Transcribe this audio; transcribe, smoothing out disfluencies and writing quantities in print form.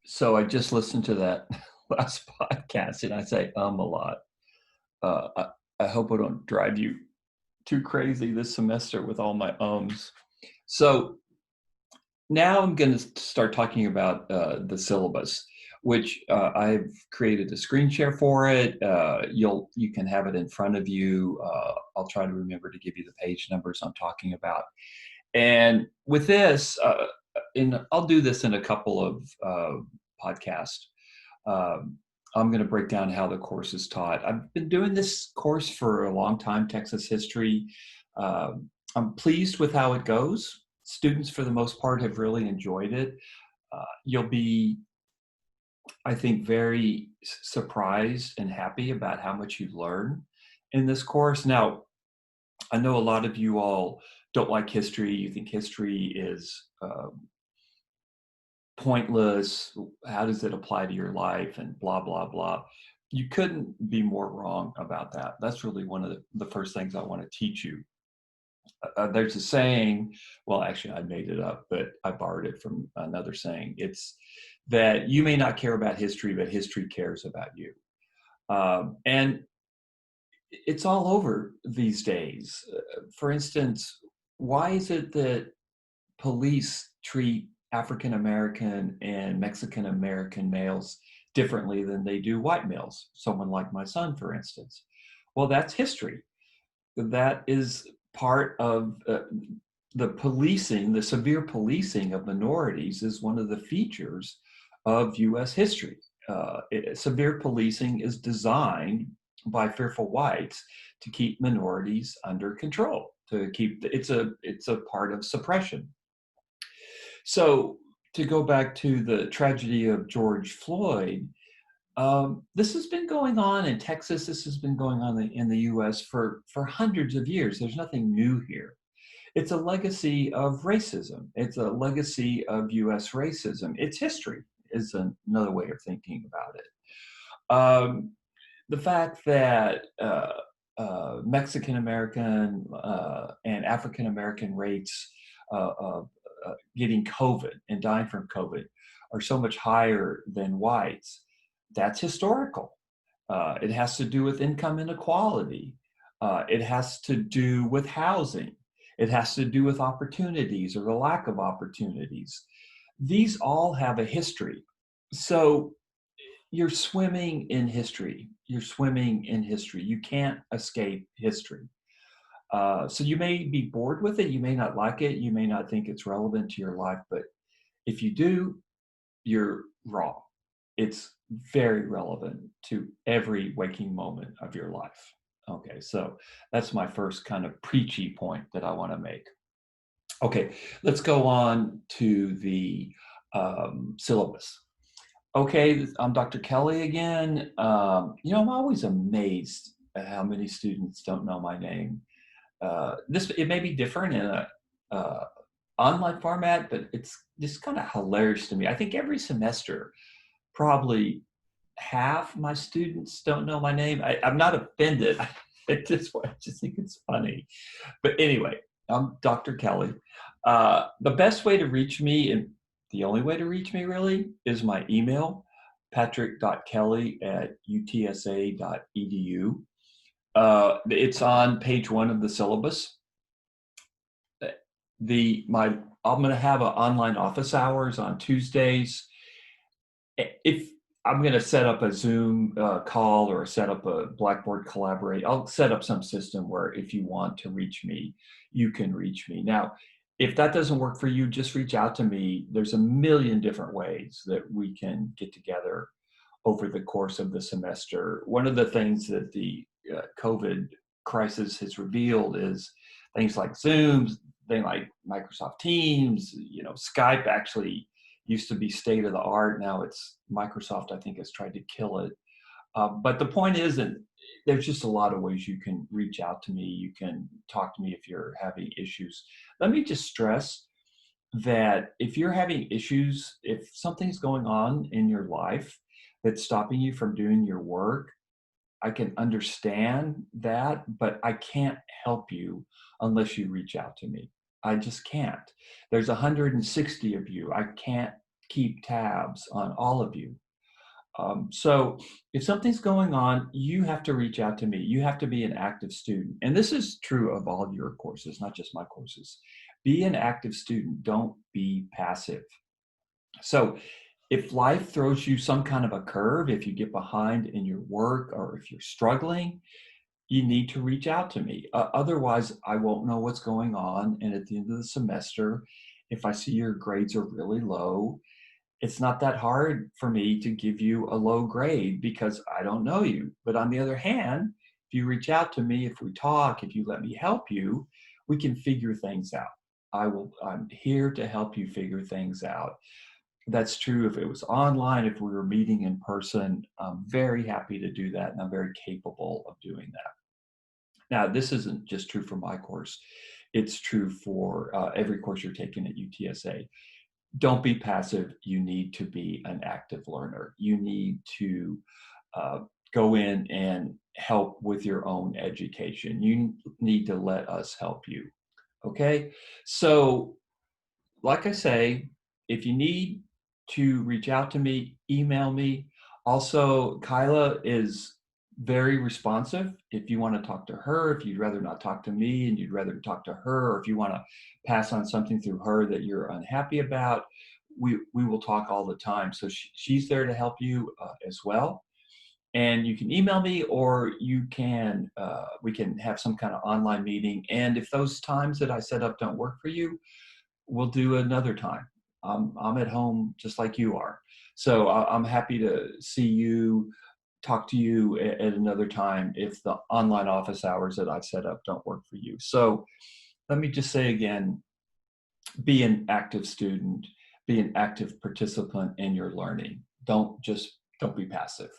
So I just listened to that last podcast, and I say a lot. Uh, I, I hope I don't drive you too crazy this semester with all my ums. So now I'm going to start talking about the syllabus, which I've created a screen share for it. You can have it in front of you. I'll try to remember to give you the page numbers I'm talking about. And with this, I'll do this in a couple of podcasts. Um, I'm going to break down how the course is taught. I've been doing this course for a long time, Texas history. I'm pleased with how it goes. Students, for the most part, have really enjoyed it. You'll be, I think, very surprised and happy about how much you learn in this course. Now, I know a lot of you all don't like history. You think history is pointless. How does it apply to your life? And blah, blah, blah. You couldn't be more wrong about that. That's really one of the first things I want to teach you. There's a saying, well, actually, I made it up, but I borrowed it from another saying. It's that you may not care about history, but history cares about you. And it's all over these days. For instance, why is it that police treat African American and Mexican American males differently than they do white males? Someone like my son, for instance. Well, that's history. That is part of the policing, the severe policing of minorities is one of the features of US history. Severe policing is designed by fearful whites to keep minorities under control, to keep it's a part of suppression. So to go back to the tragedy of George Floyd, this has been going on in Texas. This has been going on in the U.S. for hundreds of years. There's nothing new here. It's a legacy of racism. It's a legacy of U.S. racism. It's history is another way of thinking about it. The fact that Mexican American and African American rates of getting COVID and dying from COVID are so much higher than whites, that's historical. It has to do with income inequality. It has to do with housing. It has to do with opportunities or the lack of opportunities. These all have a history. So you're swimming in history. You're swimming in history. You can't escape history. So you may be bored with it. You may not like it. You may not think it's relevant to your life. But if you do, you're wrong. It's very relevant to every waking moment of your life. Okay, so that's my first kind of preachy point that I want to make. Okay, let's go on to the syllabus. Okay, I'm Dr. Kelly again. I'm always amazed at how many students don't know my name. It may be different in a online format, but it's just kind of hilarious to me. I think every semester, probably half my students don't know my name. I'm not offended. I just think it's funny. But anyway, I'm Dr. Kelly. The best way to reach me, and the only way to reach me really, is my email, patrick.kelly@utsa.edu. It's on page 1 of the syllabus. I'm going to have an online office hours on Tuesdays. If I'm going to set up a Zoom call or set up a Blackboard Collaborate, I'll set up some system where if you want to reach me, you can reach me. Now, if that doesn't work for you, just reach out to me. There's a million different ways that we can get together over the course of the semester. One of the things that the COVID crisis has revealed is things like Zooms, things like Microsoft Teams, Skype actually used to be state of the art. Now it's Microsoft, I think, has tried to kill it. But the point is that there's just a lot of ways you can reach out to me. You can talk to me if you're having issues. Let me just stress that if you're having issues, if something's going on in your life that's stopping you from doing your work, I can understand that, but I can't help you unless you reach out to me. I just can't. There's 160 of you. I can't keep tabs on all of you. So if something's going on, you have to reach out to me. You have to be an active student. And this is true of all your courses, not just my courses. Be an active student. Don't be passive. So if life throws you some kind of a curve, if you get behind in your work or if you're struggling, you need to reach out to me. Otherwise, I won't know what's going on. And at the end of the semester, if I see your grades are really low, it's not that hard for me to give you a low grade because I don't know you. But on the other hand, if you reach out to me, if we talk, if you let me help you, we can figure things out. I'm here to help you figure things out. That's true if it was online, if we were meeting in person. I'm very happy to do that, and I'm very capable of doing that. Now, this isn't just true for my course. It's true for every course you're taking at UTSA. Don't be passive. You need to be an active learner. You need to uh, go in and help with your own education. You need to let us help you. Okay? So, like I say, if you need to reach out to me, email me. Also, Kyla is very responsive. If you want to talk to her, if you'd rather not talk to me and you'd rather talk to her, or if you want to pass on something through her that you're unhappy about, we will talk all the time. So she's there to help you as well. And you can email me, or you can we can have some kind of online meeting. And if those times that I set up don't work for you, we'll do another time. I'm at home just like you are. So I'm happy to see you, talk to you at another time if the online office hours that I've set up don't work for you. So let me just say again, be an active student, be an active participant in your learning. Don't be passive.